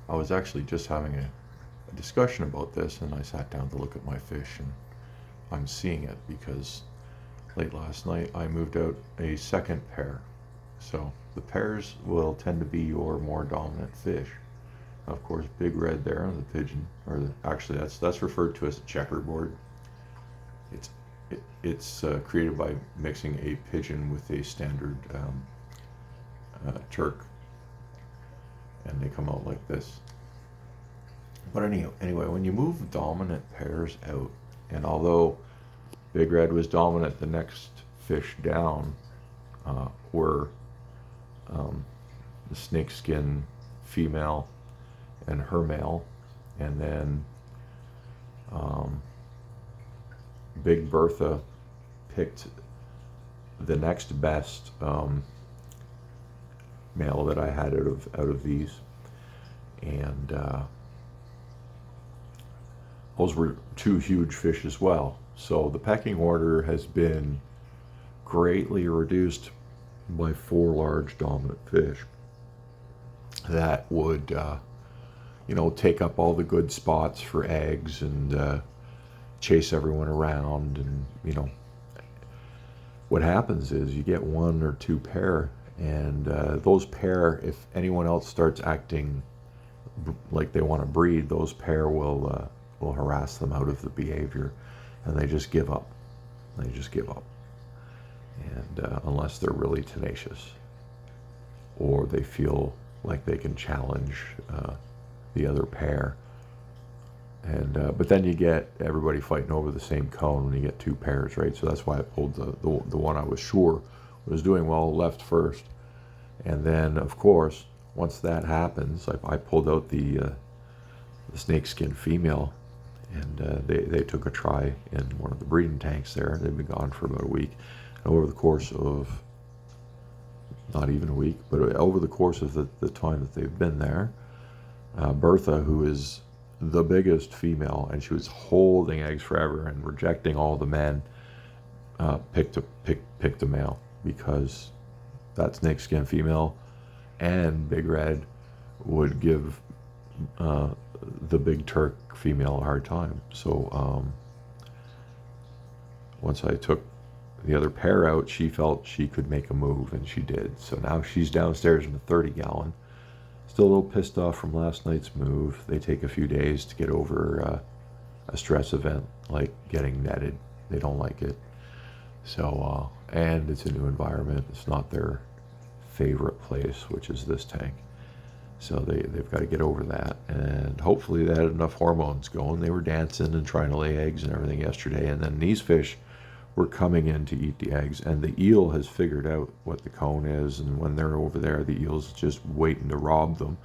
I was actually just having a discussion about this, and I sat down to look at my fish, and I'm seeing it because late last night I moved out a second pair. So the pairs will tend to be your more dominant fish. Of course, big red there on the pigeon, actually that's referred to as a checkerboard. It's it's created by mixing a pigeon with a standard Turk, and they come out like this. But anyway, when you move dominant pairs out, and although Big Red was dominant, the next fish down were um, the snakeskin female and her male, and then um, Big Bertha picked the next best male that I had out of these, and those were two huge fish as well. So the pecking order has been greatly reduced by four large dominant fish that would, take up all the good spots for eggs and chase everyone around. And, what happens is you get one or two pair, and those pair, if anyone else starts acting like they want to breed, those pair will harass them out of the behavior, and they just give up. They just give up, and unless they're really tenacious, or they feel like they can challenge the other pair. And but then you get everybody fighting over the same cone when you get two pairs, right? So that's why I pulled the one I was sure was doing well left first, and then of course once that happens, I pulled out the snakeskin female, and they took a try in one of the breeding tanks there. They've been gone for about a week. And over the course of not even a week, but over the course of the time that they've been there, Bertha, who is the biggest female, and she was holding eggs forever and rejecting all the men, picked a male, because that snakeskin female and Big Red would give the Big Turk female a hard time. So once I took the other pair out, she felt she could make a move, and she did. So now she's downstairs in a 30-gallon. Still a little pissed off from last night's move. They take a few days to get over a stress event like getting netted. They don't like it. So, and it's a new environment. It's not their favorite place, which is this tank. So they've got to get over that. And hopefully they had enough hormones going. They were dancing and trying to lay eggs and everything yesterday. And then these fish were coming in to eat the eggs. And the eel has figured out what the cone is. And when they're over there, the eel's just waiting to rob them.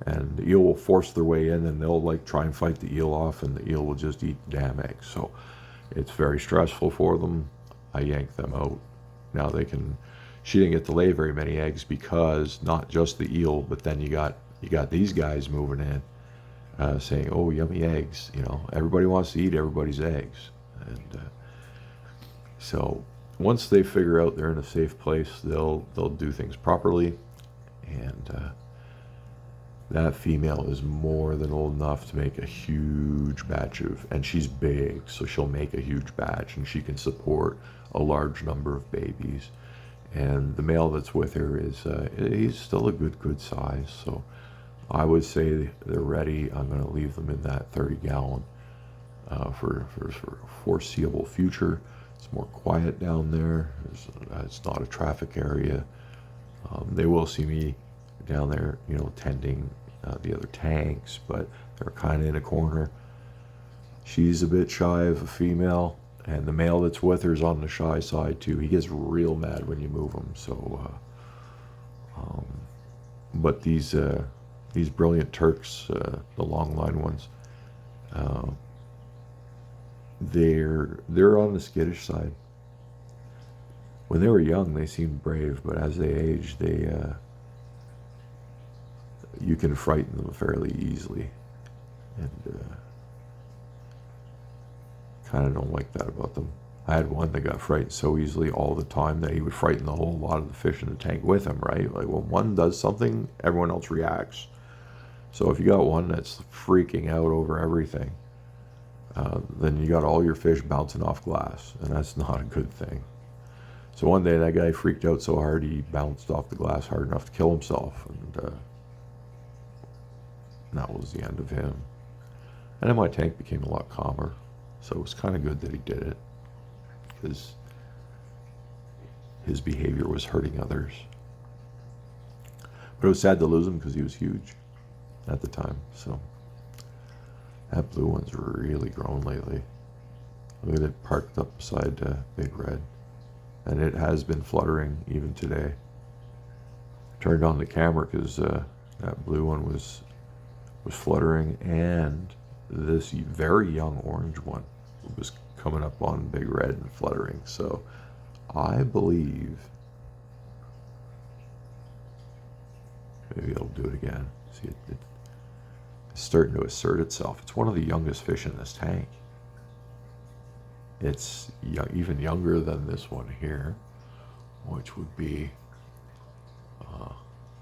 And the eel will force their way in, and they'll like try and fight the eel off, and the eel will just eat the damn eggs. So it's very stressful for them. I yanked them out. Now they can. She didn't get to lay very many eggs because not just the eel, but then you got these guys moving in, saying, "Oh, yummy eggs!" Everybody wants to eat everybody's eggs, and so once they figure out they're in a safe place, they'll do things properly, and that female is more than old enough to make a huge batch and she's big, so she'll make a huge batch, and she can support a large number of babies. And the male that's with her he's still a good size. So I would say they're ready. I'm going to leave them in that 30-gallon for foreseeable future. It's more quiet down there. It's not a traffic area. They will see me down there, tending the other tanks, but they're kind of in a corner. She's a bit shy of a female, and the male that's with her is on the shy side too. He gets real mad when you move him. So, but these brilliant Turks, the long line ones, they're on the skittish side. When they were young, they seemed brave, but as they age, you can frighten them fairly easily, and kind of don't like that about them. I had one that got frightened so easily all the time that he would frighten the whole lot of the fish in the tank with him, right? Like when one does something, everyone else reacts. So if you got one that's freaking out over everything, then you got all your fish bouncing off glass, and that's not a good thing. So one day that guy freaked out so hard he bounced off the glass hard enough to kill himself, and that was the end of him. And then my tank became a lot calmer, so it was kind of good that he did it, because his behavior was hurting others. But it was sad to lose him because he was huge at the time. So that blue one's really grown lately. Look at it parked up beside Big Red. And it has been fluttering even today. Turned on the camera because that blue one was fluttering, and this very young orange one was coming up on Big Red and fluttering. So I believe maybe it'll do it again. See, it's starting to assert itself. It's one of the youngest fish in this tank. It's even younger than this one here, which would be,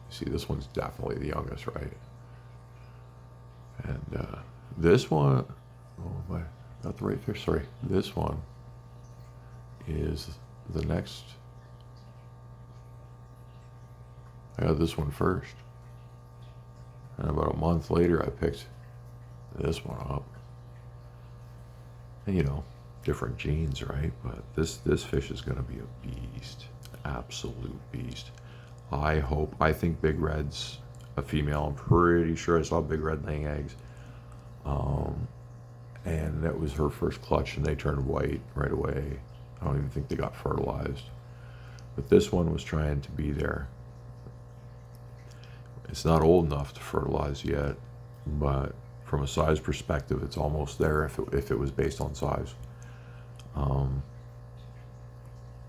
see, this one's definitely the youngest, right? And this one, oh, have I got the right fish? Sorry. This one is the next. I got this one first. And about a month later, I picked this one up. And, you know, different genes, right? But this fish is going to be a beast, absolute beast. I think Big Red's a female. I'm pretty sure I saw Big Red laying eggs. And that was her first clutch, and they turned white right away. I don't even think they got fertilized. But this one was trying to be there. It's not old enough to fertilize yet, but from a size perspective, it's almost there if it was based on size. I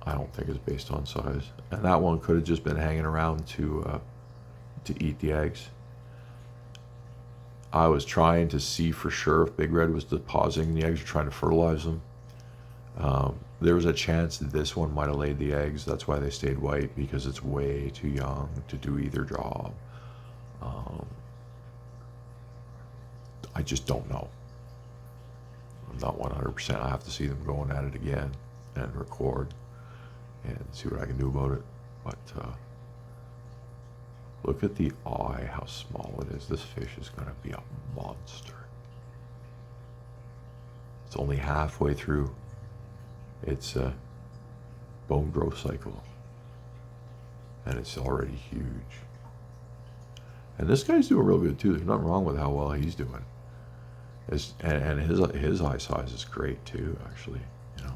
don't think it's based on size. And that one could have just been hanging around to eat the eggs. I was trying to see for sure if Big Red was depositing the eggs or trying to fertilize them. There was a chance that this one might have laid the eggs. That's why they stayed white, because it's way too young to do either job. I just don't know. I'm not 100%. I have to see them going at it again and record and see what I can do about it. But look at the eye, how small it is. This fish is going to be a monster. It's only halfway through its bone growth cycle, and it's already huge. And this guy's doing real good too. There's nothing wrong with how well he's doing. And his eye size is great too, actually. You know.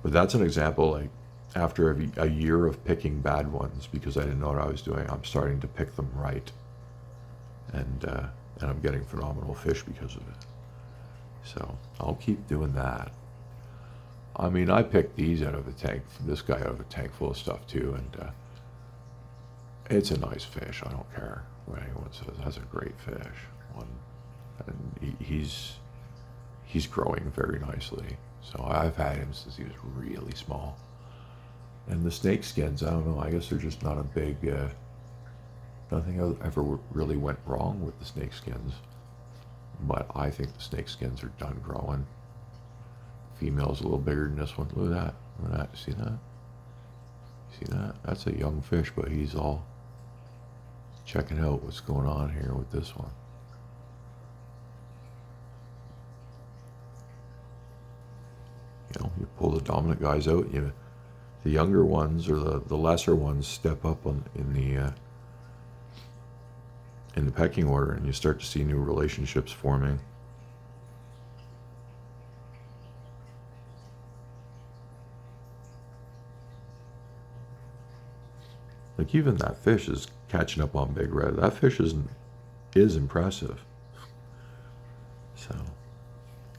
But that's an example. Like, after a year of picking bad ones because I didn't know what I was doing, I'm starting to pick them right, and I'm getting phenomenal fish because of it. So I'll keep doing that. I mean, I picked these out of a tank, this guy out of a tank full of stuff too, and it's a nice fish. I don't care what anyone says. That's a great fish. And he's growing very nicely. So I've had him since he was really small. And the snake skins, I don't know. I guess they're just not a big. Nothing ever really went wrong with the snake skins. But I think the snake skins are done growing. Female's a little bigger than this one. Look at that. Look at that. See that? See that? That's a young fish, but he's all checking out what's going on here with this one. You know, you pull the dominant guys out. The younger ones or the lesser ones step up in the pecking order, and you start to see new relationships forming. Like, even that fish is catching up on Big Red. That fish is impressive. So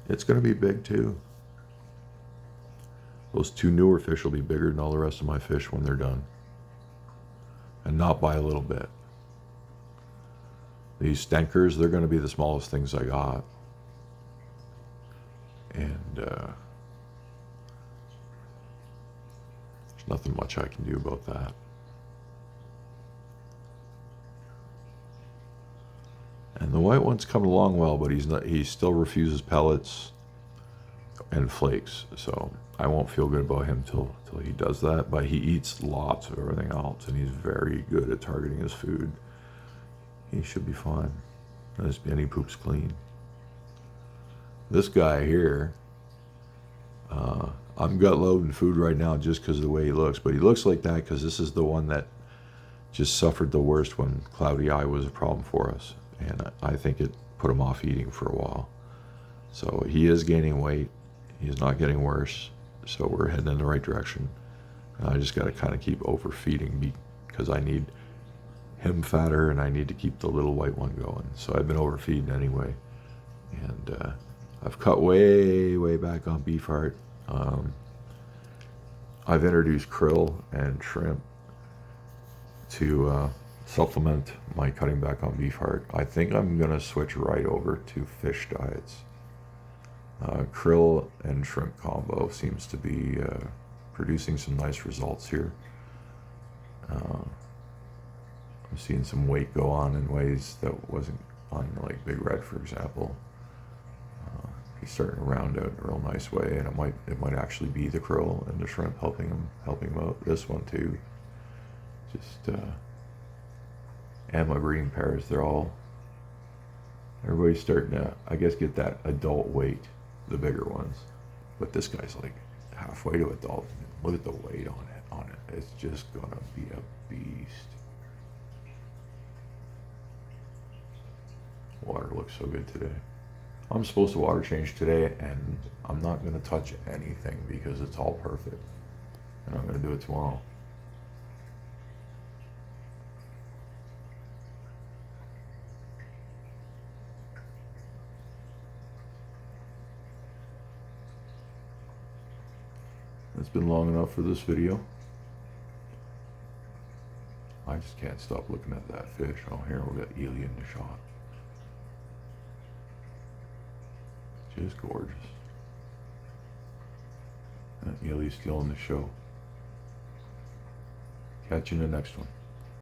it's going to be big too. Those two newer fish will be bigger than all the rest of my fish when they're done. And not by a little bit. These stankers, they're going to be the smallest things I got. And there's nothing much I can do about that. And the white one's coming along well, but he still refuses pellets and flakes. So I won't feel good about him till he does that. But he eats lots of everything else, and he's very good at targeting his food. He should be fine. And he poops clean. This guy here, I'm gut loading food right now just because of the way he looks. But he looks like that because this is the one that just suffered the worst when cloudy eye was a problem for us. And I think it put him off eating for a while. So he is gaining weight. He's not getting worse. So we're heading in the right direction. And I just got to kind of keep overfeeding because I need him fatter and I need to keep the little white one going. So I've been overfeeding anyway. And I've cut way back on beef heart. I've introduced krill and shrimp to supplement my cutting back on beef heart. I think I'm going to switch right over to fish diets. Krill and shrimp combo seems to be producing some nice results here. I'm seeing some weight go on in ways that wasn't on, like Big Red, for example. He's starting to round out in a real nice way, and it might actually be the krill and the shrimp helping him out. This one too. Just and my breeding pairs, everybody's starting to, I guess, get that adult weight, the bigger ones. But this guy's like halfway to adult. Look at the weight on it. It's just gonna be a beast. Water looks so good today. I'm supposed to water change today, and I'm not going to touch anything because it's all perfect. And I'm going to do it tomorrow. It's been long enough for this video. I just can't stop looking at that fish. Oh, here we got Ely in the shot. Just gorgeous. And Ely's still in the show. Catch you in the next one.